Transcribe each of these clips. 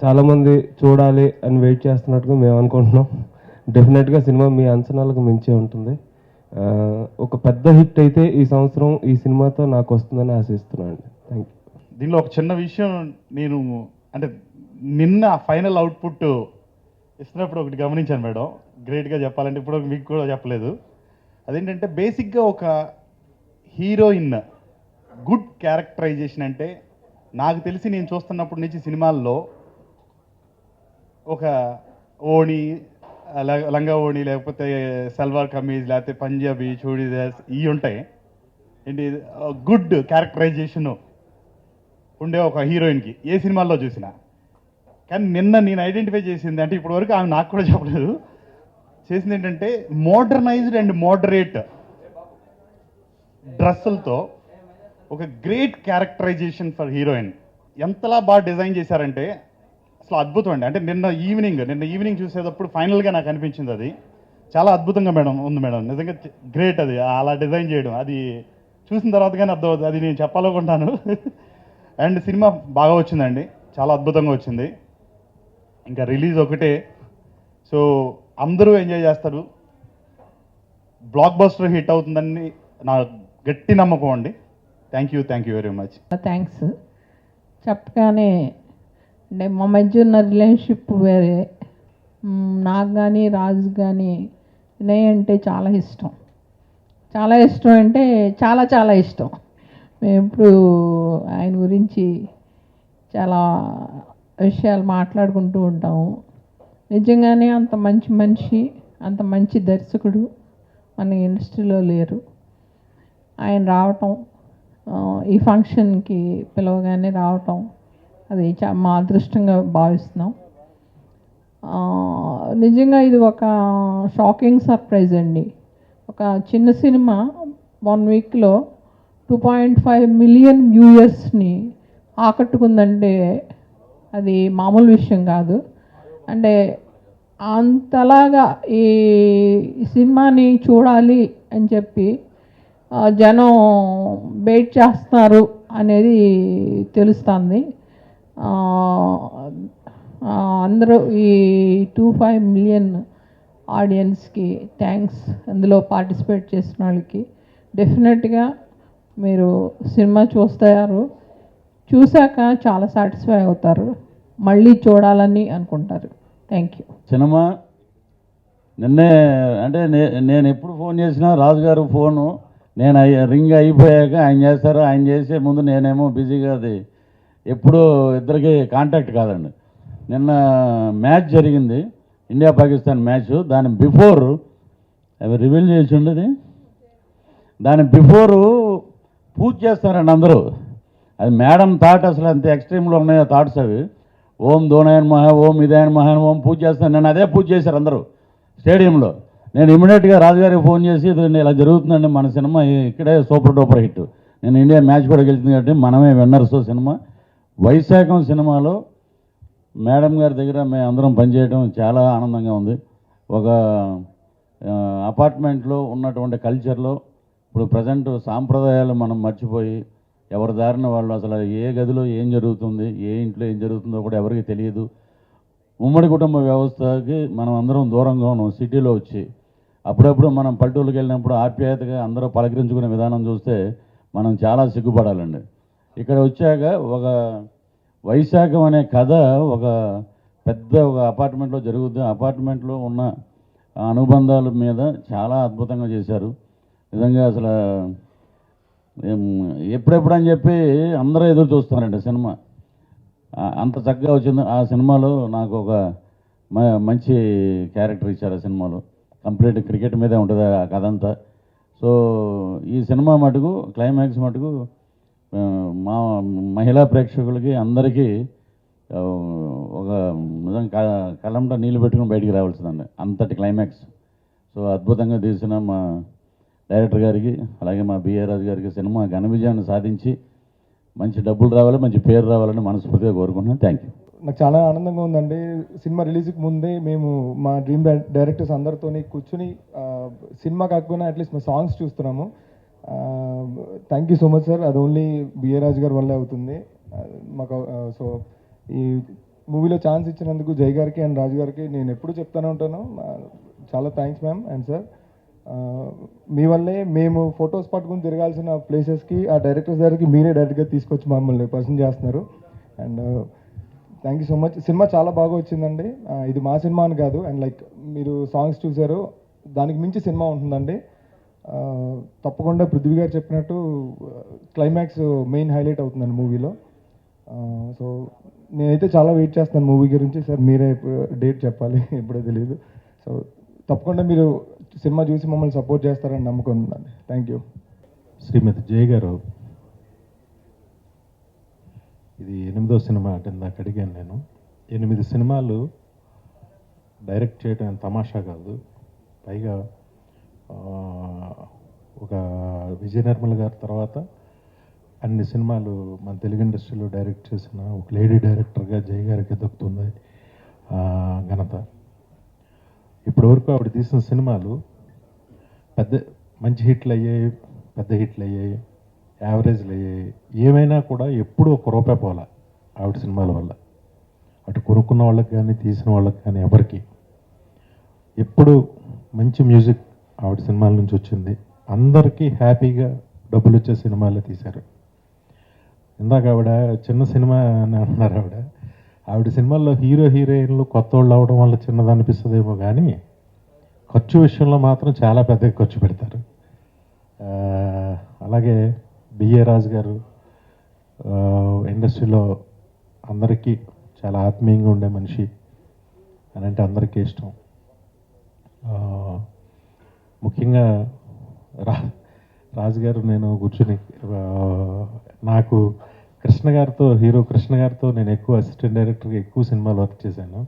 చాలామంది చూడాలి అని వెయిట్ చేస్తున్నట్టుగా మేము అనుకుంటున్నాం. డెఫినెట్గా సినిమా మీ అంచనాలకు మించే ఉంటుంది. ఒక పెద్ద హిట్ అయితే ఈ సంవత్సరం ఈ సినిమాతో నాకు వస్తుందని ఆశిస్తున్నాను అండి. Thank you. దీనిలో ఒక చిన్న విషయం నేను అంటే నిన్న ఫైనల్ అవుట్పుట్ ఇస్తున్నప్పుడు ఒకటి గమనించాను మేడం, గ్రేట్గా చెప్పాలంటే ఇప్పుడు మీకు కూడా చెప్పలేదు. అదేంటంటే బేసిక్గా ఒక హీరోయిన్ గుడ్ క్యారెక్టరైజేషన్ అంటే నాకు తెలిసి నేను చూస్తున్నప్పటి నుంచి సినిమాల్లో ఒక ఓణి, లంగా ఓణి, లేకపోతే సల్వార్ కమీజ్, లేకపోతే పంజాబీ చూడీదార్స్ ఇవి ఉంటాయి ఏంటి, గుడ్ క్యారెక్టరైజేషను ఉండే ఒక హీరోయిన్కి ఏ సినిమాల్లో చూసినా. కానీ నిన్న నేను ఐడెంటిఫై చేసింది అంటే ఇప్పటి వరకు ఆమె నాకు కూడా చెప్పలేదు, చేసింది ఏంటంటే మోడర్నైజ్డ్ అండ్ మోడరేట్ డ్రెస్సులతో ఒక గ్రేట్ క్యారెక్టరైజేషన్ ఫర్ హీరోయిన్. ఎంతలా బాగా డిజైన్ చేశారంటే అసలు అద్భుతం అండి. అంటే నిన్న ఈవినింగ్ చూసేటప్పుడు ఫైనల్గా నాకు అనిపించింది అది చాలా అద్భుతంగా మేడం ఉంది మేడం, నిజంగా గ్రేట్ అది అలా డిజైన్ చేయడం. అది చూసిన తర్వాత కానీ అర్థమవుతుంది, అది నేను చెప్పాలనుకుంటాను. అండ్ సినిమా బాగా వచ్చిందండి, చాలా అద్భుతంగా వచ్చింది. ఇంకా రిలీజ్ ఒకటే, సో అందరూ ఎంజాయ్ చేస్తారు, బ్లాక్ బస్టర్ హిట్ అవుతుందని నా గట్టి నమ్మకం అండి. Thank you very much. Thanks. చెప్పగానే అంటే మా మధ్య ఉన్న రిలేషన్షిప్ వేరే. నాకు కానీ రాజు కానీ వినయ్ అంటే చాలా ఇష్టం. చాలా ఇష్టం అంటే చాలా చాలా ఇష్టం. మేము ఇప్పుడు ఆయన గురించి చాలా విషయాలు మాట్లాడుకుంటూ ఉంటాము. నిజంగానే అంత మంచి మనిషి, అంత మంచి దర్శకుడు మన ఇండస్ట్రీలో లేరు. ఆయన రావటం, ఈ ఫంక్షన్కి పిలవగానే రావటం, అది మా అదృష్టంగా భావిస్తున్నాం. నిజంగా ఇది ఒక షాకింగ్ సర్ప్రైజ్ అండి. ఒక చిన్న సినిమా 1 వీక్లో 2.5 మిలియన్ వ్యూయర్స్ని ఆకట్టుకుందంటే అది మామూలు విషయం కాదు. అంటే అంతలాగా ఈ సినిమాని చూడాలి అని చెప్పి జనం వెయిట్ చేస్తున్నారు అనేది తెలుస్తుంది. అందరూ ఈ 2.5 మిలియన్ ఆడియన్స్కి థ్యాంక్స్. అందులో పార్టిసిపేట్ చేసిన వాళ్ళకి డెఫినెట్గా మీరు సినిమా చూశాక చాలా సాటిస్ఫై అవుతారు, మళ్ళీ చూడాలని అనుకుంటారు. Thank you. సినిమా నిన్నే అంటే నేను ఎప్పుడు ఫోన్ చేసినా రాజుగారు ఫోను నేను రింగ్ అయిపోయాక ఆయన చేస్తారు, ఆయన చేసే ముందు నేనేమో బిజీగా, అది ఎప్పుడూ ఇద్దరికి కాంటాక్ట్ కాదండి. నిన్న మ్యాచ్ జరిగింది, ఇండియా పాకిస్తాన్ మ్యాచ్. దాని బిఫోర్ అవి రివీల్ చేసి ఉండేది, దాని బిఫోరు పూజ చేస్తారండి అందరూ. అది మేడం థాట్ అసలు అంత ఎక్స్ట్రీమ్లో ఉన్నాయో థాట్స్ అవి. ఓం దోనాయన్ మహా, ఓం ఇదాయన్ మహాన్, ఓం పూజ చేస్తాను. నేను అదే పూజ చేశారు అందరూ స్టేడియంలో. నేను ఇమీడియట్గా రాజుగారికి ఫోన్ చేసి ఇలా జరుగుతుందండి మన సినిమా ఇక్కడే సూపర్ డూపర్ హిట్, నేను ఇండియా మ్యాచ్ కూడా గెలిచింది కాబట్టి మనమే విన్నర్స్ సినిమా. వైశాఖం సినిమాలో మేడం గారి దగ్గర మేము అందరం పనిచేయడం చాలా ఆనందంగా ఉంది. ఒక అపార్ట్మెంట్లో ఉన్నటువంటి కల్చర్లో ఇప్పుడు ప్రజెంట్ సాంప్రదాయాలు మనం మర్చిపోయి ఎవరి దారిన వాళ్ళు, అసలు ఏ గదిలో ఏం జరుగుతుంది, ఏ ఇంట్లో ఏం జరుగుతుందో కూడా ఎవరికి తెలియదు. ఉమ్మడి కుటుంబ వ్యవస్థకి మనం అందరం దూరంగా ఉన్నాం సిటీలో వచ్చి. అప్పుడప్పుడు మనం పల్లెటూళ్ళకి వెళ్ళినప్పుడు ఆప్యాయతగా అందరూ పలకరించుకునే విధానం చూస్తే మనం చాలా సిగ్గుపడాలండి. ఇక్కడ వచ్చాక ఒక వైశాఖం అనే కథ ఒక పెద్ద ఒక అపార్ట్మెంట్లో జరుగుతుంది. అపార్ట్మెంట్లో ఉన్న అనుబంధాల మీద చాలా అద్భుతంగా చేశారు. నిజంగా అసలు ఎప్పుడెప్పుడు అని చెప్పి అందరూ ఎదురు చూస్తున్నారండి సినిమా, అంత చక్కగా వచ్చింది. ఆ సినిమాలో నాకు ఒక మంచి క్యారెక్టర్ ఇచ్చారు. ఆ సినిమాలో కంప్లీట్ క్రికెట్ మీదే ఉంటుంది ఆ కథ అంతా. సో ఈ సినిమా మటుకు క్లైమాక్స్ మటుకు మా మహిళా ప్రేక్షకులకి అందరికీ ఒక నిజంగా కళ్ళంట నీళ్ళు పెట్టుకుని బయటికి రావాల్సిందండి, అంతటి క్లైమాక్స్. సో అద్భుతంగా తీసిన మా డైరెక్టర్ గారికి అలాగే మా బిఏ రాజు గారికి సినిమా ఘన విజయాన్ని సాధించి మంచి డబ్బులు రావాలి, మంచి పేరు రావాలని మనస్ఫూర్తిగా కోరుకుంటున్నాను. Thank you. నాకు చాలా ఆనందంగా ఉందండి. సినిమా రిలీజ్కి ముందే మేము మా డ్రీమ్ డైరెక్టర్స్ అందరితో కూర్చుని సినిమా కాకపోయినా అట్లీస్ట్ మా సాంగ్స్ చూస్తున్నాము. Thank you so much sir. అది ఓన్లీ బిఏ రాజు గారి వల్లే అవుతుంది మాకు. సో ఈ మూవీలో ఛాన్స్ ఇచ్చినందుకు జై గారికి అండ్ రాజు గారికి నేను ఎప్పుడు చెప్తానే ఉంటాను, చాలా థ్యాంక్స్ మ్యామ్ అండ్ సార్. మీ వల్లే మేము ఫొటోస్ పట్టుకుని తిరగాల్సిన ప్లేసెస్కి ఆ డైరెక్టర్స్ దగ్గరికి మీరే డైరెక్ట్గా తీసుకొచ్చి మమ్మల్ని పర్సన్ చేస్తున్నారు. And thank you so much. Cinema చాలా బాగా వచ్చిందండి. ఇది మా సినిమా అని కాదు, అండ్ లైక్ మీరు సాంగ్స్ చూసారు, దానికి మించి సినిమా ఉంటుందండి. తప్పకుండా పృథ్వీ గారు చెప్పినట్టు క్లైమాక్స్ మెయిన్ హైలైట్ అవుతుందండి మూవీలో. సో నేనైతే చాలా వెయిట్ చేస్తాను మూవీ గురించి. సార్ మీరే డేట్ చెప్పాలి, ఎప్పుడో తెలియదు. సో తప్పకుండా మీరు సినిమా చూసి మమ్మల్ని సపోర్ట్ చేస్తారని నమ్మకం ఉందండి. Thank you. శ్రీమతి జయ గారు, ఇది 8వ సినిమా అంటే ఇందాక అడిగాను నేను. 8 సినిమాలు డైరెక్ట్ చేయడం తమాషా కాదు. పైగా ఒక విజయ నిర్మల్ గారి తర్వాత అన్ని సినిమాలు మన తెలుగు ఇండస్ట్రీలో డైరెక్ట్ చేసిన ఒక లేడీ డైరెక్టర్గా జయ గారికి దక్కుతుంది ఘనత. ఇప్పటివరకు ఆవిడ తీసిన సినిమాలు మంచి హిట్లు అయ్యాయి, పెద్ద హిట్లు అయ్యాయి, యావరేజ్లు అయ్యాయి. ఏమైనా కూడా ఎప్పుడూ ₹1 పోలా ఆవిడ సినిమాల వల్ల. అటు కొనుక్కున్న వాళ్ళకి కానీ తీసిన వాళ్ళకి కానీ ఎవరికి. ఎప్పుడు మంచి మ్యూజిక్ ఆవిడ సినిమాల నుంచి వచ్చింది. అందరికీ హ్యాపీగా డబ్బులు వచ్చే సినిమాలే తీశారు. ఇందాక ఆవిడ చిన్న సినిమా అని అంటున్నారు. ఆవిడ సినిమాల్లో హీరోయిన్లు కొత్త వాళ్ళు అవడం వల్ల చిన్నది అనిపిస్తుందేమో కానీ ఖర్చు విషయంలో మాత్రం చాలా పెద్దగా ఖర్చు పెడతారు. అలాగే బిఏ రాజు గారు ఇండస్ట్రీలో అందరికీ చాలా ఆత్మీయంగా ఉండే మనిషి అని అంటే అందరికీ ఇష్టం. ముఖ్యంగా రాజుగారు నేను కూర్చుని నాకు హీరో కృష్ణ గారితో నేను ఎక్కువ అసిస్టెంట్ డైరెక్టర్గా ఎక్కువ సినిమాలు వర్క్ చేశాను.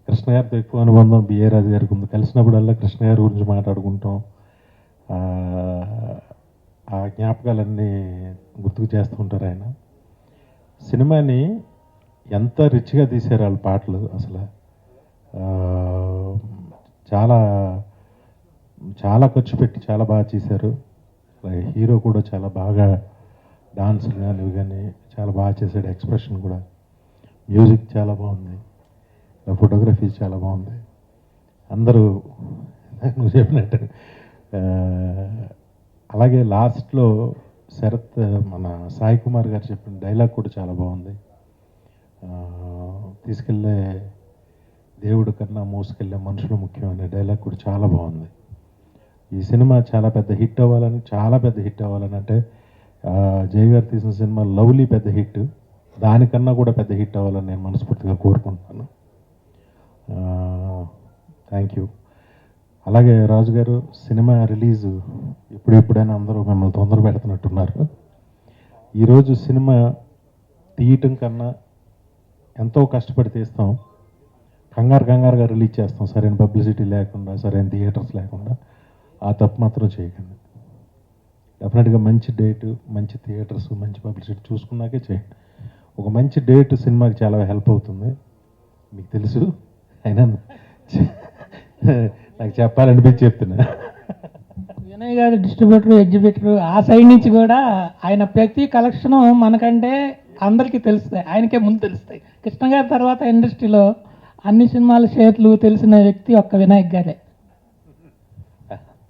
కృష్ణ గారితో ఎక్కువ అనుబంధం బిఏ రాజు గారికి ఉంది. కలిసినప్పుడల్లా కృష్ణ గారి గురించి మాట్లాడుకుంటాం. ఆ జ్ఞాపకాలన్నీ గుర్తుకు చేస్తూ ఉంటారు ఆయన. సినిమాని ఎంత రిచ్గా తీశారు వాళ్ళ పాటలు. అసలు చాలా చాలా ఖర్చు పెట్టి చాలా బాగా చేశారు. హీరో కూడా చాలా బాగా డాన్సులు కానీ ఇవి కానీ చాలా బాగా చేశాడు. ఎక్స్ప్రెషన్ కూడా, మ్యూజిక్ చాలా బాగుంది, ఫోటోగ్రఫీ చాలా బాగుంది. అందరూ నువ్వు చెప్పినట్టు. అలాగే లాస్ట్లో శరత్ మన సాయి కుమార్ గారు చెప్పిన డైలాగ్ కూడా చాలా బాగుంది. తీసుకెళ్ళే దేవుడు కన్నా మోసుకెళ్ళే మనుషులు ముఖ్యం అనే డైలాగ్ కూడా చాలా బాగుంది. ఈ సినిమా చాలా పెద్ద హిట్ అవ్వాలని అంటే జయ గారు తీసిన సినిమా లవ్లీ పెద్ద హిట్, దానికన్నా కూడా పెద్ద హిట్ అవ్వాలని నేను మనస్ఫూర్తిగా కోరుకుంటున్నాను. Thank you. అలాగే రాజు గారు, సినిమా రిలీజ్ ఇప్పుడైనా అందరూ మిమ్మల్ని తొందర పెడుతున్నట్టున్నారు. ఈరోజు సినిమా తీయటం కన్నా ఎంతో కష్టపడి తీస్తాం, కంగారుగా రిలీజ్ చేస్తాం, సరైన పబ్లిసిటీ లేకుండా, సరైన థియేటర్స్ లేకుండా. ఆ తప్పు మాత్రం చేయకండి. డెఫినెట్గా మంచి డేటు, మంచి థియేటర్స్, మంచి పబ్లిసిటీ చూసుకున్నాకే చేయండి. ఒక మంచి డేట్ సినిమాకి చాలా హెల్ప్ అవుతుంది, మీకు తెలుసు. అయినా నాకు చెప్పాలనిపించి చెప్తున్నా. వినయ్ గారు డిస్ట్రిబ్యూటర్, ఎగ్జిబిటర్, ఆ సైడ్ నుంచి కూడా ఆయన ప్రతి కలెక్షన్ మనకంటే అందరికీ తెలుస్తాయి, ఆయనకే ముందు తెలుస్తాయి. కృష్ణ గారి తర్వాత ఇండస్ట్రీలో అన్ని సినిమాల షేర్లు తెలిసిన వ్యక్తి ఒక్క వినాయక్ గారే.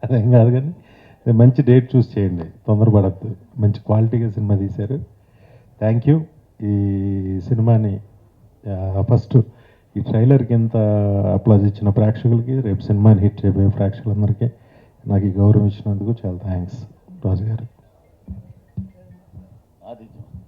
అదేం కాదు కానీ మంచి డేట్ చూస్ చేయండి, తొందరపడద్దు. మంచి క్వాలిటీగా సినిమా తీశారు. Thank you. ఈ సినిమాని ఫస్ట్ ఈ ట్రైలర్కి ఎంత అప్లాజ్ ఇచ్చిన ప్రేక్షకులకి, రేపు సినిమాని హిట్ చేయబోయే ప్రేక్షకులందరికీ నాకు ఈ గౌరవం ఇచ్చినందుకు చాలా థ్యాంక్స్ రాజు గారు.